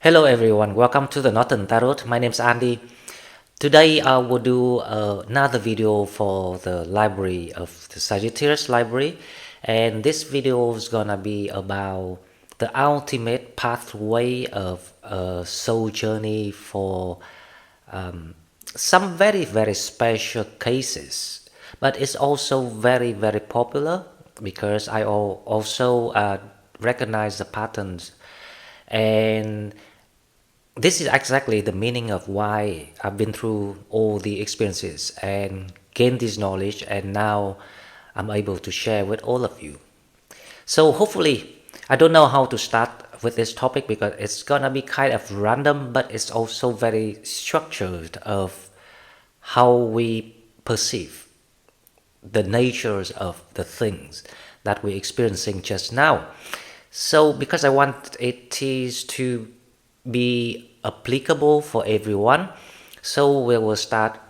Hello everyone, welcome to the Northern Tarot. My name is Andy. Today I will do another video for the library of the Sagittarius library, and this video is gonna be about the ultimate pathway of a soul journey for some very special cases, but it's also very popular because I also recognize the patterns, and this is exactly the meaning of why I've been through all the experiences and gained this knowledge, and now I'm able to share with all of you. So hopefully, I don't know how to start with this topic because it's gonna be kind of random, but it's also very structured of how we perceive the natures of the things that we're experiencing just now. So because I want it is to be applicable for everyone, so we will start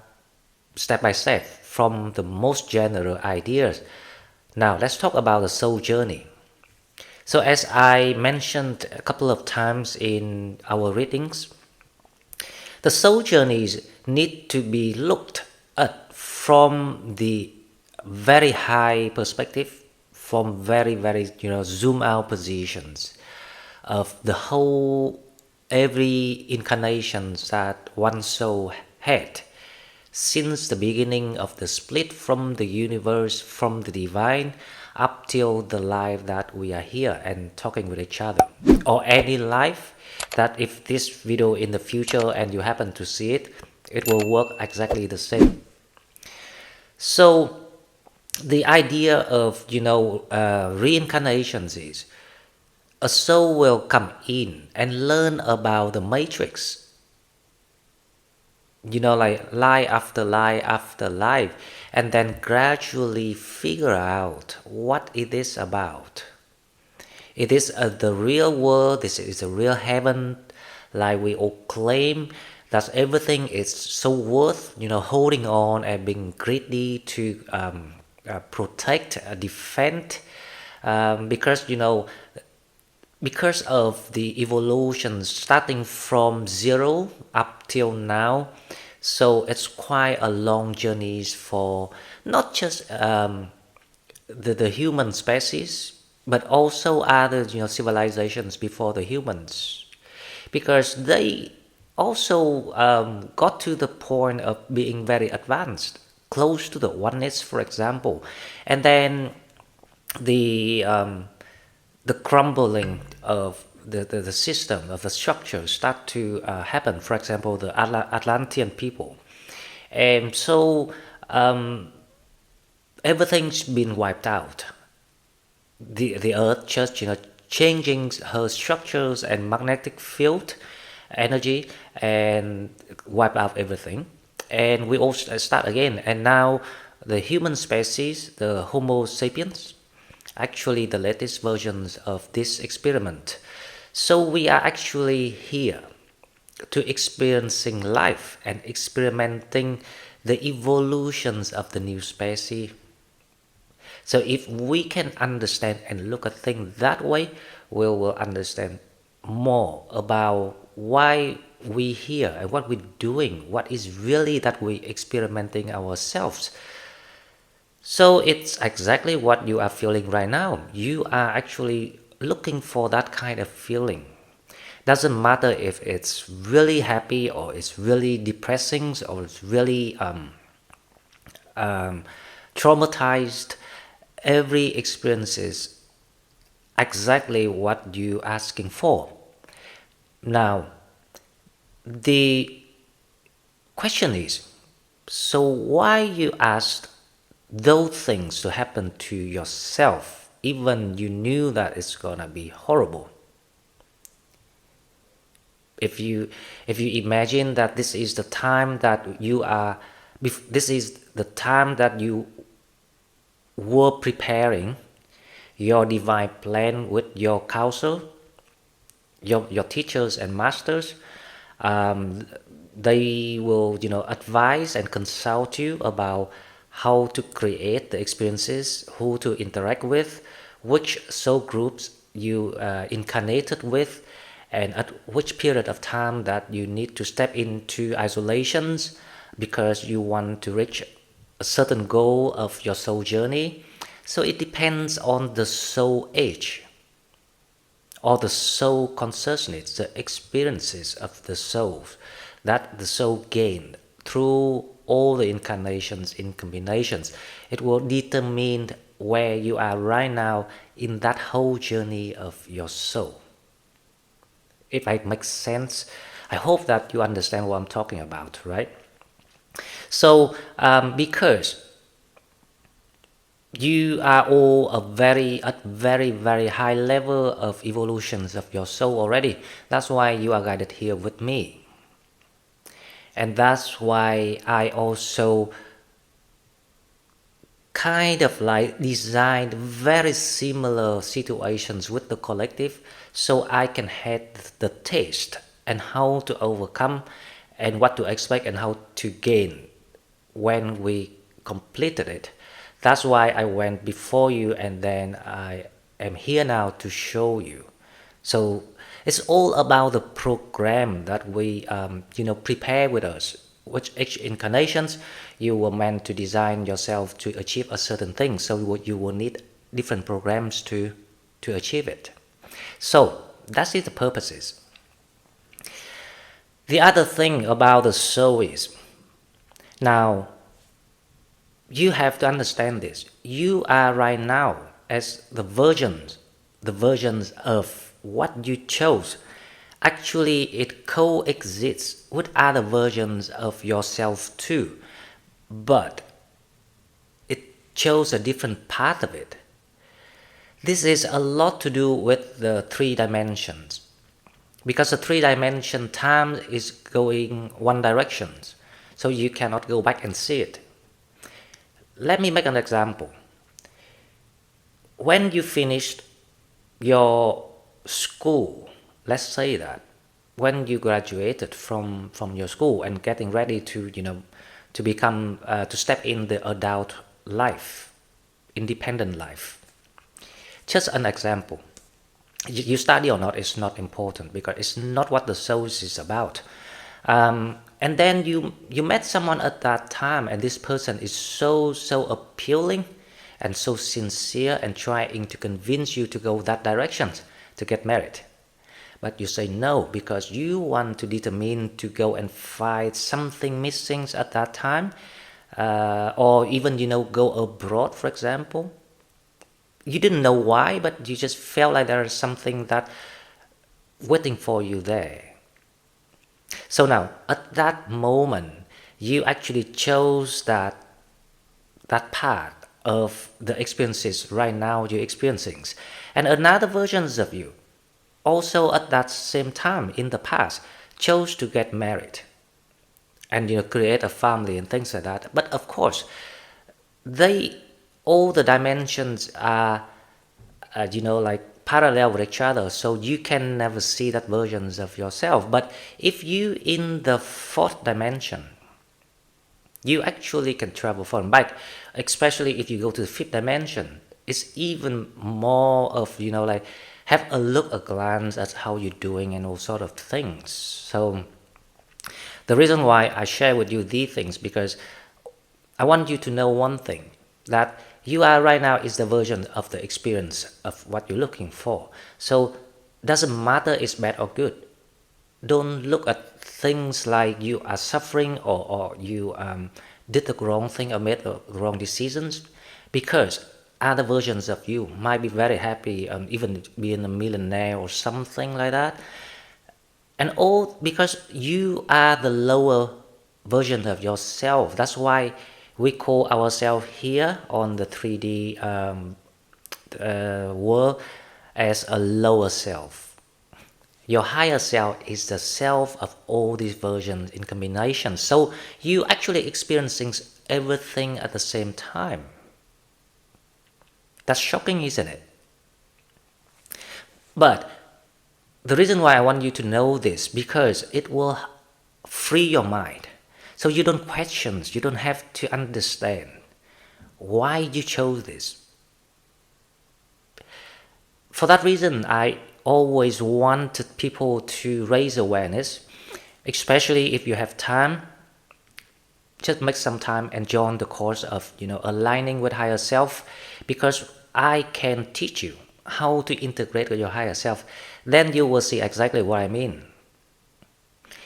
step by step from the most general ideas. Now let's talk about the soul journey. So as I mentioned a couple of times in our readings, the soul journeys need to be looked at from the very high perspective, from very zoom out positions of the whole every incarnations that one soul had since the beginning of the split from the universe, from the divine, up till the life that we are here and talking with each other, or any life that if this video in the future and you happen to see it, it will work exactly the same. So the idea of reincarnations is a soul will come in and learn about the matrix, like lie after lie after life, and then gradually figure out what it is about. It is the real world, this is a real heaven, like we all claim that everything is so worth, holding on and being greedy to protect, defend, because of the evolution starting from zero up till now. So it's quite a long journey for not just the human species, but also other civilizations before the humans, because they also got to the point of being very advanced, close to the oneness, for example, and then the crumbling of the system of the structure start to happen. For example, the Atlantean people, and so everything's been wiped out. The Earth just changing her structures and magnetic field energy and wipe out everything, and we all start again. And now the human species, the Homo sapiens, actually the latest versions of this experiment. So we are actually here to experiencing life and experimenting the evolutions of the new species. So if we can understand and look at things that way, we will understand more about why we here and what we're doing, what is really that we experimenting ourselves. So it's exactly what you are feeling right now. You are actually looking for that kind of feeling. Doesn't matter if it's really happy or it's really depressing or it's really traumatized. Every experience is exactly what you're asking for. Now, the question is, so why you asked those things to happen to yourself, even you knew that it's gonna be horrible? If you imagine that this is the time that you are, this is the time that you were preparing your divine plan with your counsel, your teachers and masters, they will advise and consult you about how to create the experiences, who to interact with, which soul groups you incarnated with, and at which period of time that you need to step into isolations because you want to reach a certain goal of your soul journey. So it depends on the soul age or the soul consciousness, the experiences of the soul that the soul gained through all the incarnations in combinations. It will determine where you are right now in that whole journey of your soul. If it makes sense, I hope that you understand what I'm talking about, right? So because you are all at very high level of evolutions of your soul already. That's why you are guided here with me. And that's why I also kind of like designed very similar situations with the collective, so I can have the taste and how to overcome and what to expect and how to gain when we completed it. That's why I went before you, and then I am here now to show you. So it's all about the program that we prepare with us. Which each incarnations you were meant to design yourself to achieve a certain thing. So you will need different programs to achieve it. So that's the purposes. The other thing about the soul is, now you have to understand this. You are right now as the versions of what you chose. Actually, it coexists with other versions of yourself too, but it chose a different part of it. This is a lot to do with the 3 dimensions, because the 3-dimension time is going one direction, so you cannot go back and see it. Let me make an example. When you finished your school, let's say that when you graduated from your school and getting ready to to become to step in the adult life, independent life. Just an example. You study or not is not important, because it's not what the soul is about. And then you met someone at that time, and this person is so appealing and so sincere and trying to convince you to go that direction, to get married. But you say no because you want to determine to go and find something missing at that time, or even go abroad, for example. You didn't know why, but you just felt like there is something that waiting for you there. So now, at that moment, you actually chose that part of the experiences right now you're experiencing. And another versions of you, also at that same time in the past, chose to get married and create a family and things like that. But of course, all the dimensions are like parallel with each other, so you can never see that versions of yourself. But if you in the 4th dimension, you actually can travel forward and back, especially if you go to the 5th dimension. It's even more of like have a look, a glance at how you're doing and all sort of things. So the reason why I share with you these things, because I want you to know one thing, that you are right now is the version of the experience of what you're looking for. So doesn't matter it's bad or good. Don't look at things like you are suffering or you did the wrong thing or made the wrong decisions, because other versions of you might be very happy, even being a millionaire or something like that. And all because you are the lower version of yourself. That's why we call ourselves here on the 3D world as a lower self. Your higher self is the self of all these versions in combination. So you actually experiencing everything at the same time. That's shocking, isn't it? But the reason why I want you to know this, because it will free your mind. So you don't question, you don't have to understand why you chose this. For that reason, I always wanted people to raise awareness, especially if you have time. Just make some time and join the course of aligning with higher self, because I can teach you how to integrate with your higher self. Then you will see exactly what I mean.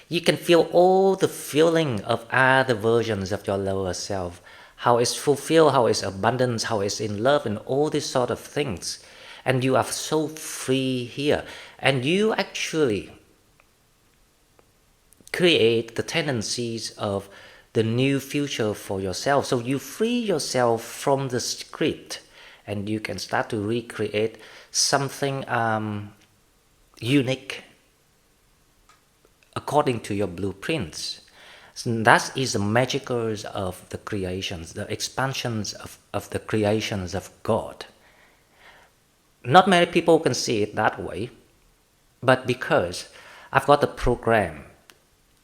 You can feel all the feeling of other versions of your lower self, how it's fulfilled, how it's abundant, how it's in love, and all these sort of things. And you are so free here. And you actually create the tendencies of the new future for yourself. So you free yourself from the script, and you can start to recreate something unique according to your blueprints. So that is the magicals of the creations, the expansions of the creations of God. Not many people can see it that way, but because I've got the program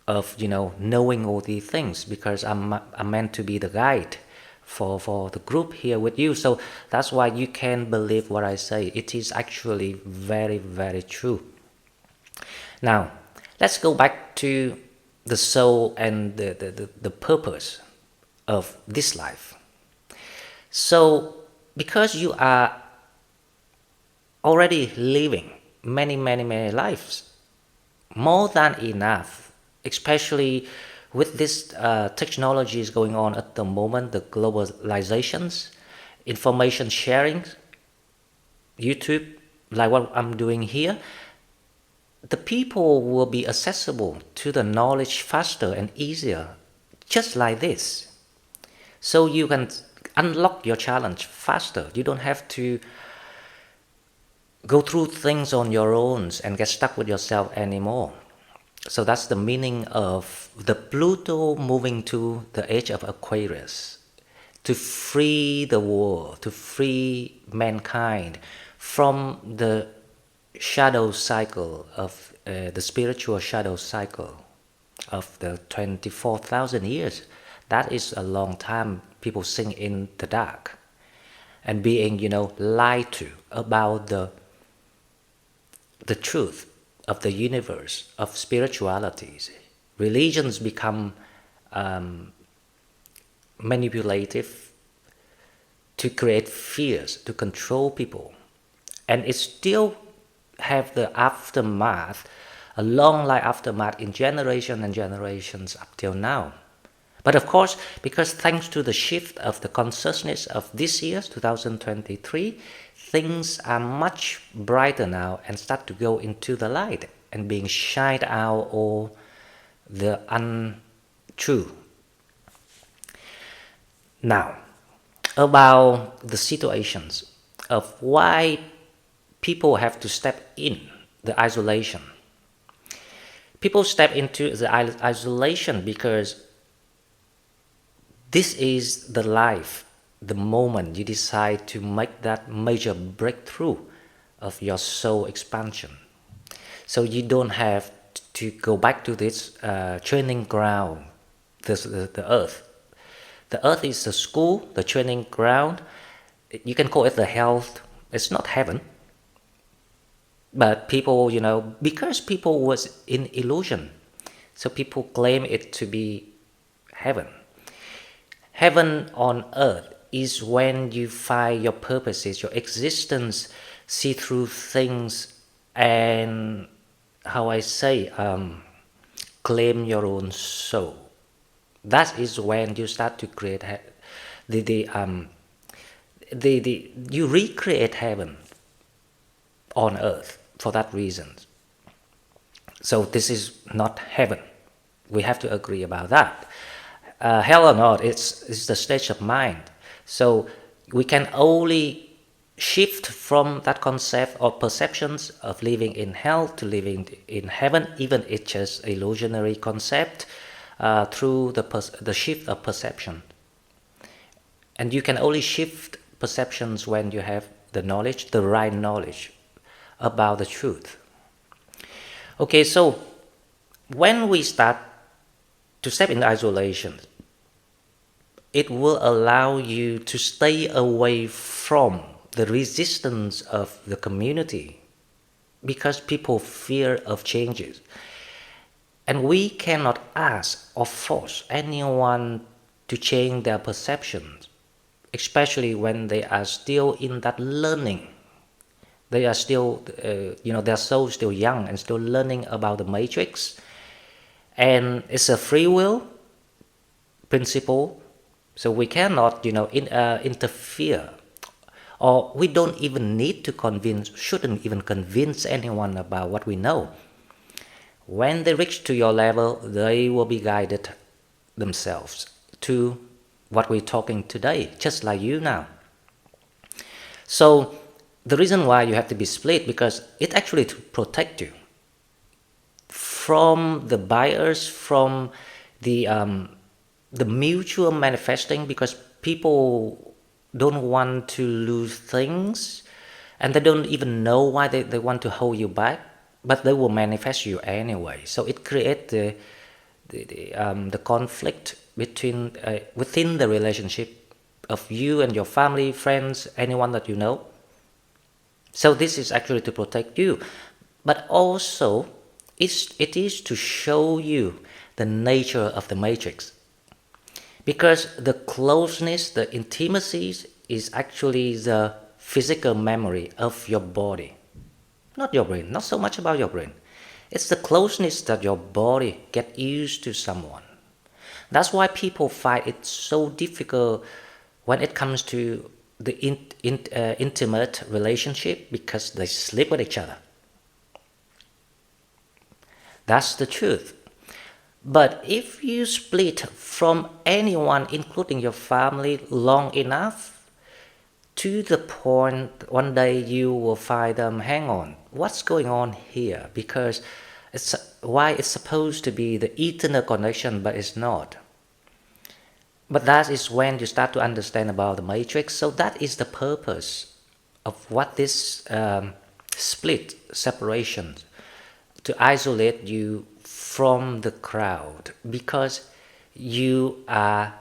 of knowing all these things, because I'm meant to be the guide for the group here with you. So that's why you can believe what I say. It is actually very, very true. Now, let's go back to the soul and the purpose of this life. So, because you are already living many lives, more than enough, especially with this technologies going on at the moment, the globalizations, information sharing, YouTube, like what I'm doing here, the people will be accessible to the knowledge faster and easier, just like this. So you can unlock your challenge faster. You don't have to go through things on your own and get stuck with yourself anymore. So that's the meaning of the Pluto moving to the age of Aquarius, to free the world, to free mankind from the shadow cycle of the spiritual shadow cycle of the 24,000 years. That is a long time people sink in the dark and being lied to about the truth of the universe, of spiritualities. Religions become manipulative to create fears, to control people. And it still have the aftermath, a long life aftermath in generations and generations up till now. But of course, because thanks to the shift of the consciousness of this year, 2023, things are much brighter now and start to go into the light and being shined out all the untrue. Now, about the situations of why people have to step in the isolation. People step into the isolation because this is the life, the moment you decide to make that major breakthrough of your soul expansion. So you don't have to go back to this training ground, the earth. The earth is the school, the training ground. You can call it the hell. It's not heaven. But people, because people was in illusion, so people claim it to be heaven. Heaven on earth is when you find your purposes, your existence, see through things, and claim your own soul. That is when you start to create you recreate heaven on earth for that reason. So this is not heaven. We have to agree about that. Hell or not, it's the state of mind. So we can only shift from that concept or perceptions of living in hell to living in heaven, even it's just illusionary concept, through the shift of perception. And you can only shift perceptions when you have the knowledge, the right knowledge about the truth. Okay, so when we start to step in isolation, it will allow you to stay away from the resistance of the community because people fear of changes. And we cannot ask or force anyone to change their perceptions, especially when they are still in that learning. They are still, their soul still young and still learning about the matrix. And it's a free will principle, so we cannot, interfere, or we don't even need to shouldn't even convince anyone about what we know. When they reach to your level, they will be guided themselves to what we're talking today, just like you now. So the reason why you have to be split, because it actually to protect you from the bias, from the mutual manifesting, because people don't want to lose things, and they don't even know why they want to hold you back, but they will manifest you anyway. So it creates the conflict between within the relationship of you and your family, friends, anyone that you know. So this is actually to protect you, but also it is to show you the nature of the matrix, because the closeness, the intimacies is actually the physical memory of your body, not your brain, not so much about your brain. It's the closeness that your body get used to someone. That's why people find it so difficult when it comes to the intimate relationship, because they sleep with each other. That's the truth. But if you split from anyone, including your family, long enough, to the point one day you will find them, hang on, what's going on here? Because it's supposed to be the eternal connection, but it's not. But that is when you start to understand about the matrix. So that is the purpose of what this split, separation, to isolate you from the crowd, because you are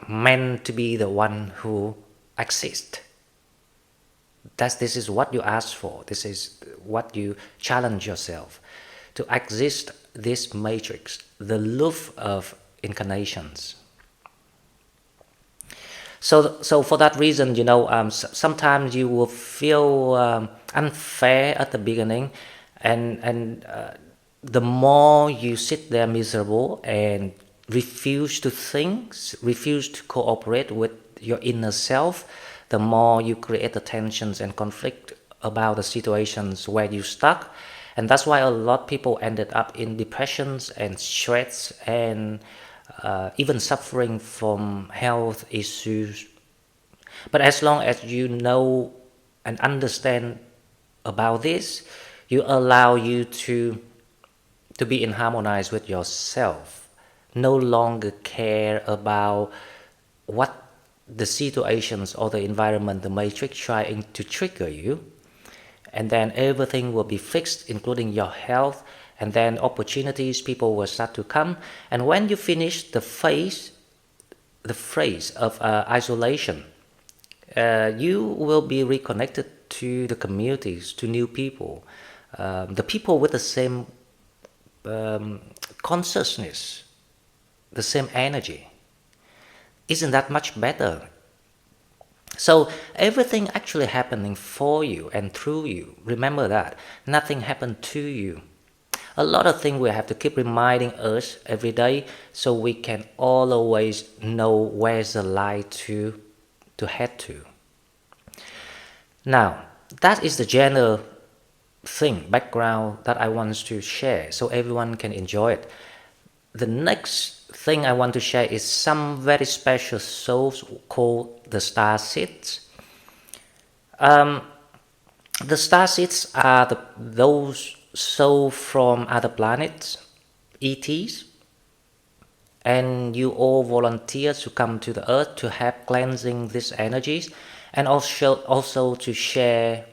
meant to be the one who exists. This is what you ask for. This is what you challenge yourself to exist. This matrix, the loop of incarnations. So for that reason, sometimes you will feel unfair at the beginning, and the more you sit there miserable and refuse to think, refuse to cooperate with your inner self, the more you create the tensions and conflict about the situations where you stuck. And that's why a lot of people ended up in depressions and stress and even suffering from health issues. But as long as you know and understand about this, you allow you to be in harmony with yourself, no longer care about what the situations or the environment, the matrix trying to trigger you, and then everything will be fixed, including your health, and then opportunities, people will start to come. And when you finish the phase of isolation, you will be reconnected to the communities, to new people, the people with the same consciousness, the same energy. Isn't that much better? So everything actually happening for you and through you. Remember that. Nothing happened to you. A lot of things we have to keep reminding us every day, so we can always know where's the light to head to. Now, that is the general background that I want to share, so everyone can enjoy it. The next thing I want to share is some very special souls called the star seeds. The star seeds are those souls from other planets, ETs, and you all volunteers to come to the earth to help cleansing these energies, and also to share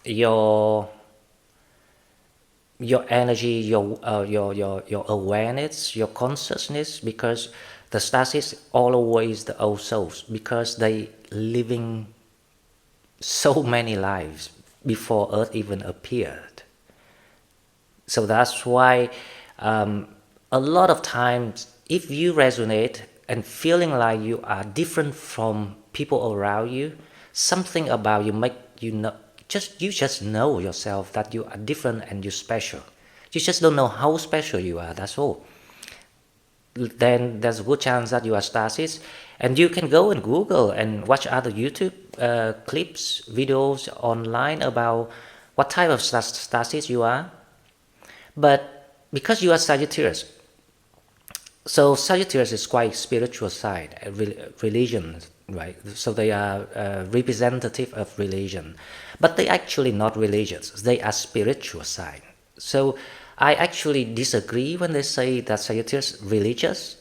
your energy, your awareness, your consciousness, because the star seeds always the old souls, because they living so many lives before Earth even appeared. So that's why a lot of times, if you resonate and feeling like you are different from people around you, something about you make you know, you just know yourself that you are different and you're special. You just don't know how special you are, that's all. Then there's a good chance that you are stasis, and you can go and Google and watch other YouTube clips, videos online about what type of stasis you are. But because you are Sagittarius, so Sagittarius is quite spiritual side, religion, right? So they are representative of religion, but they actually not religious. They are spiritual side. So I actually disagree when they say that Sagittarius religious,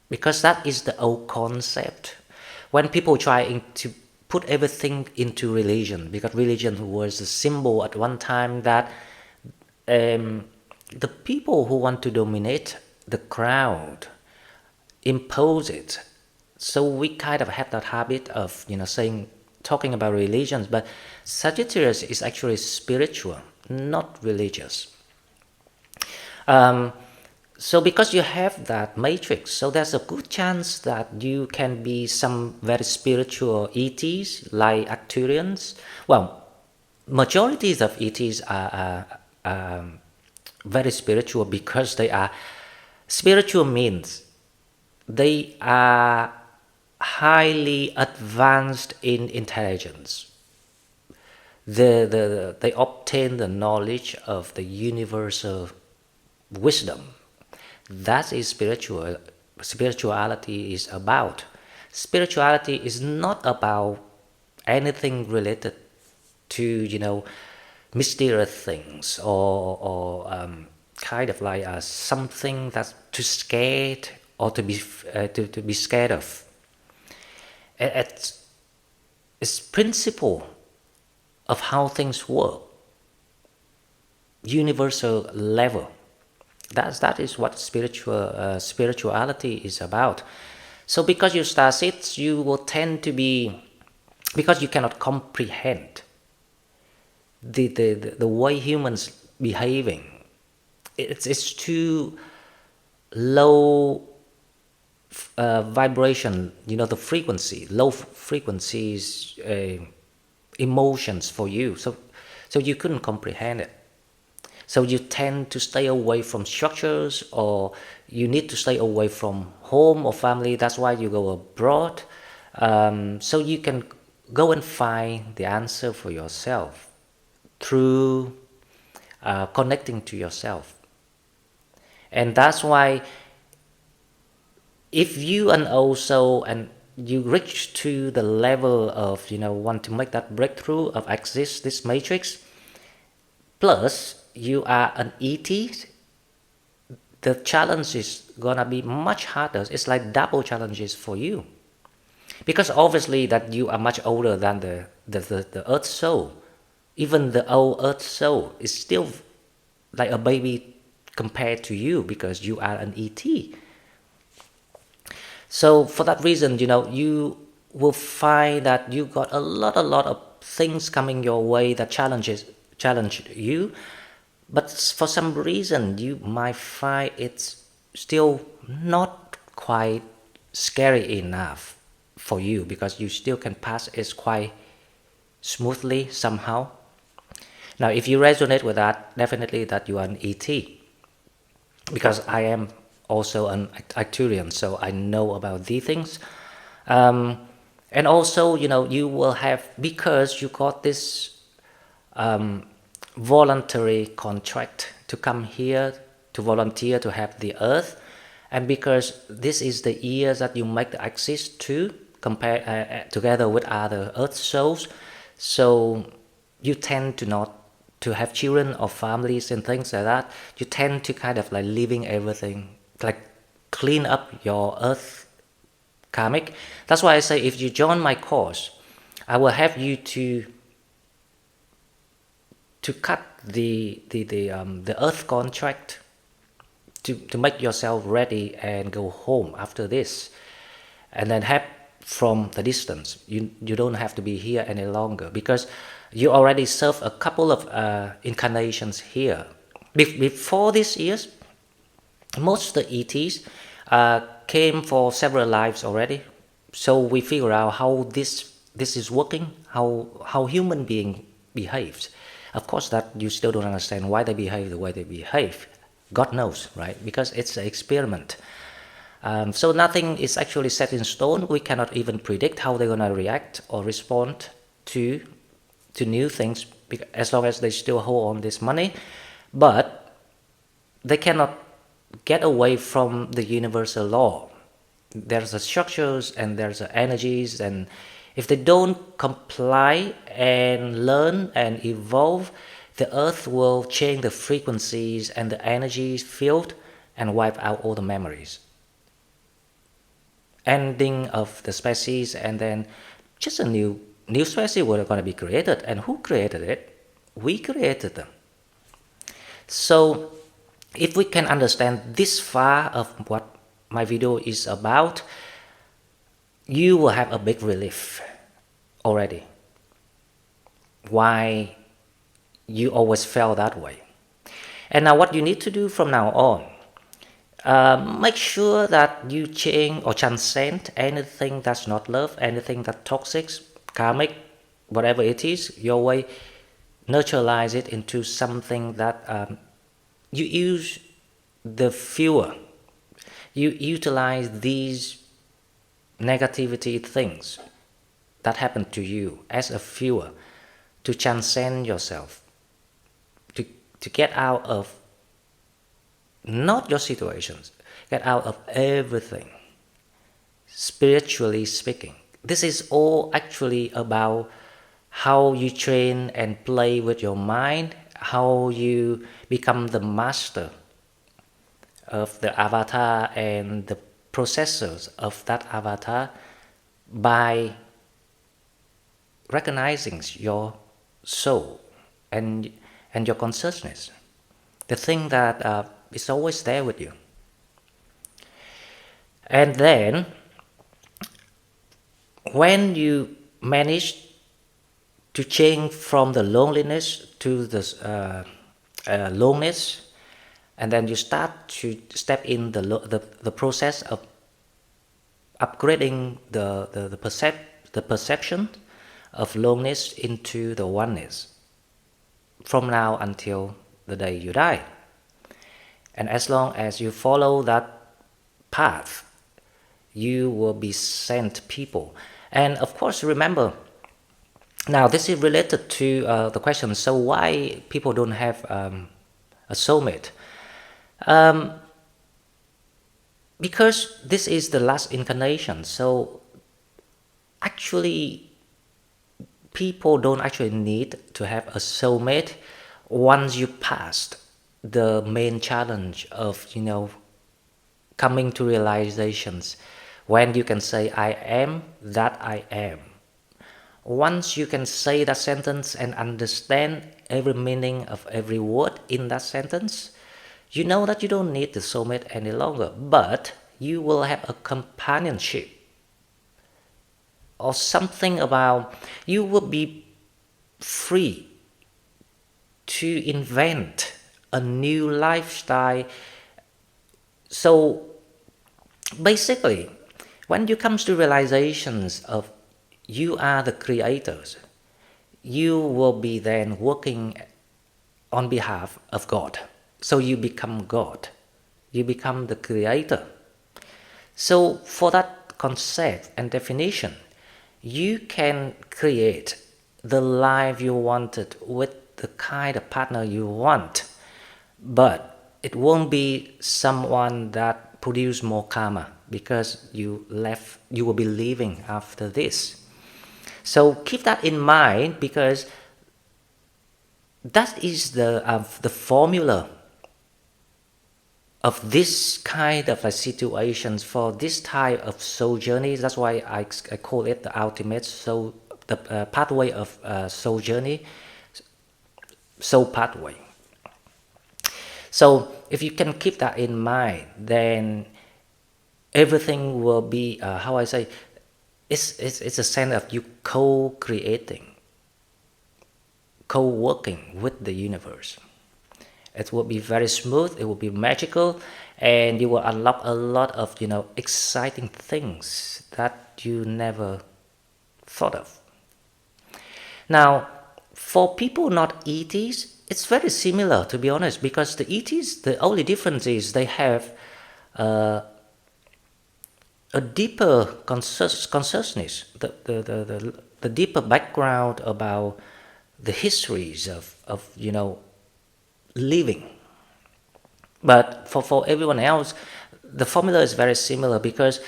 because that is the old concept. When people trying to put everything into religion, because religion was a symbol at one time that the people who want to dominate the crowd impose it. So we kind of have that habit of talking about religions, but Sagittarius is actually spiritual, not religious. So because you have that matrix, so there's a good chance that you can be some very spiritual ETs like Arcturians. Well, majorities of ETs are very spiritual because they are spiritual, means they are highly advanced in intelligence. They obtain the knowledge of the universal wisdom. That is spirituality is about. Spirituality is not about anything related to mysterious things or kind of like something that's too scared or to be scared of. It's principle of how things work, universal level. That is what spirituality is about. So because you starseeds, you will tend to be, because you cannot comprehend the way humans behaving. It's too low vibration, the frequency, low frequencies, emotions for you. So you couldn't comprehend it. So you tend to stay away from structures, or you need to stay away from home or family. That's why you go abroad. So you can go and find the answer for yourself through connecting to yourself. And that's why if you and also and you reach to the level of want to make that breakthrough of access this matrix, plus you are an ET, the challenge is gonna be much harder. It's like double challenges for you, because obviously that you are much older than the Earth soul. Even the old Earth soul is still like a baby compared to you, because you are an ET. So for that reason, you will find that you got a lot of things coming your way that challenge you. But for some reason, you might find it's still not quite scary enough for you, because you still can pass it quite smoothly somehow. Now, if you resonate with that, definitely that you are an ET, because I am also an Arcturian, so I know about these things. And also, you will have, because you got this voluntary contract to come here, to volunteer to have the Earth, and because this is the year that you make the access to compare together with other Earth souls, so you tend to not to have children or families and things like that. You tend to kind of like leaving everything, like clean up your Earth karmic. That's why I say, if you join my course, I will have you to cut the Earth contract, to make yourself ready and go home after this, and then have from the distance. You don't have to be here any longer, because you already served a couple of incarnations here. Before these years, most of the ETs came for several lives already. So we figure out how this is working, how human being behaves. Of course, that you still don't understand why they behave the way they behave. God knows, right? Because it's an experiment. So nothing is actually set in stone. We cannot even predict how they're going to react or respond to new things, as long as they still hold on this money. But they cannot get away from the universal law. There's the structures and there's the energies, and if they don't comply and learn and evolve, the earth will change the frequencies and the energy field and wipe out all the memories. Ending of the species, and then just a new species were going to be created. And who created it? We created them. So if we can understand this far of what my video is about, you will have a big relief already. Why you always felt that way. And now what you need to do from now on, make sure that you change or transcend anything that's not love, anything that's toxic, karmic, whatever it is, your way, neutralize it into something that you use the fuel. You utilize these negativity things that happen to you as a fuel to transcend yourself, to get out of not your situations, get out of everything, spiritually speaking. This is all actually about how you train and play with your mind, how you become the master of the avatar and the processors of that avatar by recognizing your soul and your consciousness, the thing that is always there with you. And then when you manage to change from the loneliness to the loneliness, and then you start to step in the process of upgrading the perception of loneliness into the oneness from now until the day you die. And as long as you follow that path, you will be sent people. And of course, remember, now this is related to the question, so why people don't have a soulmate? Because this is the last incarnation, so actually people don't actually need to have a soulmate once you passed the main challenge of, coming to realizations, when you can say, I am that I am. Once you can say that sentence and understand every meaning of every word in that sentence, you know that you don't need the soulmate any longer, but you will have a companionship or something about, you will be free to invent a new lifestyle. So basically, when you come to realizations of you are the creators, you will be then working on behalf of God. So you become God. You become the creator. So for that concept and definition, you can create the life you wanted with the kind of partner you want, but it won't be someone that produce more karma, because you will be leaving after this. So keep that in mind, because that is the formula of this kind of situations for this type of soul journey. That's why I call it the ultimate soul, the pathway of soul journey, soul pathway. So if you can keep that in mind, then everything will be, it's a sense of you co-creating, co-working with the universe. It will be very smooth, it will be magical, and you will unlock a lot of exciting things that you never thought of. Now, for people not ETs, it's very similar, to be honest, because the ETs, the only difference is they have a deeper consciousness, the deeper background about the histories of living. But for everyone else, the formula is very similar, because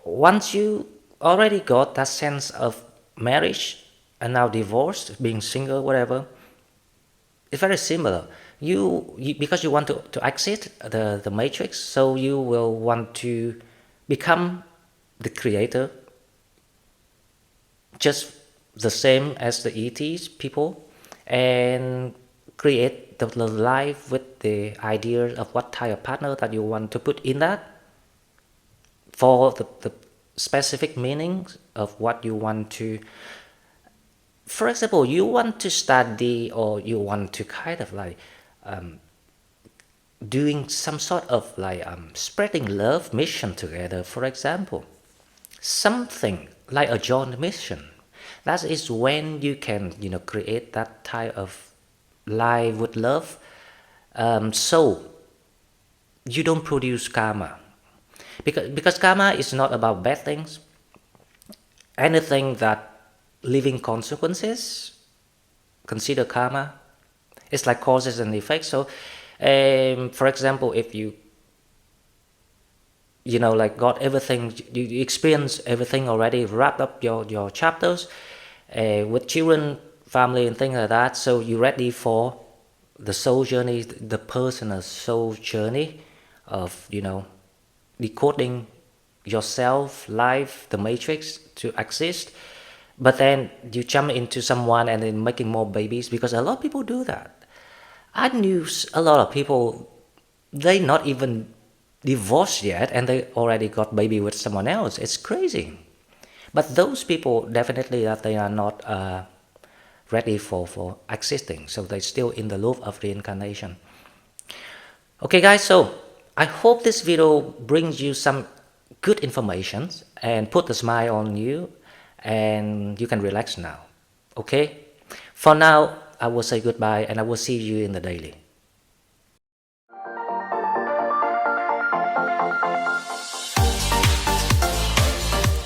once you already got that sense of marriage and now divorced, being single, whatever, it's very similar. You because you want to exit the matrix, so you will want to become the creator, just the same as the ETs people, and create the life with the idea of what type of partner that you want to put in that, for the specific meanings of what you want to. For example, you want to study, or you want to kind of like doing some sort of like spreading love mission together, for example, something like a joint mission. That is when you can create that type of life with love. So you don't produce karma, because karma is not about bad things. Anything that living consequences, consider karma. It's like causes and effects. So for example, if you like got everything, you experience everything already, wrapped up your chapters with children, family, and things like that, so you're ready for the soul journey, the personal soul journey of decoding yourself, life, the matrix to exist. But then you jump into someone and then making more babies, because a lot of people do that. I knew a lot of people, they not even divorced yet and they already got baby with someone else. It's crazy. But those people, definitely that they are not ready for existing, so they're still in the loop of reincarnation. Okay guys, so I hope this video brings you some good information and put a smile on you, and you can relax now. Okay, for now I will say goodbye, and I will see you in the daily.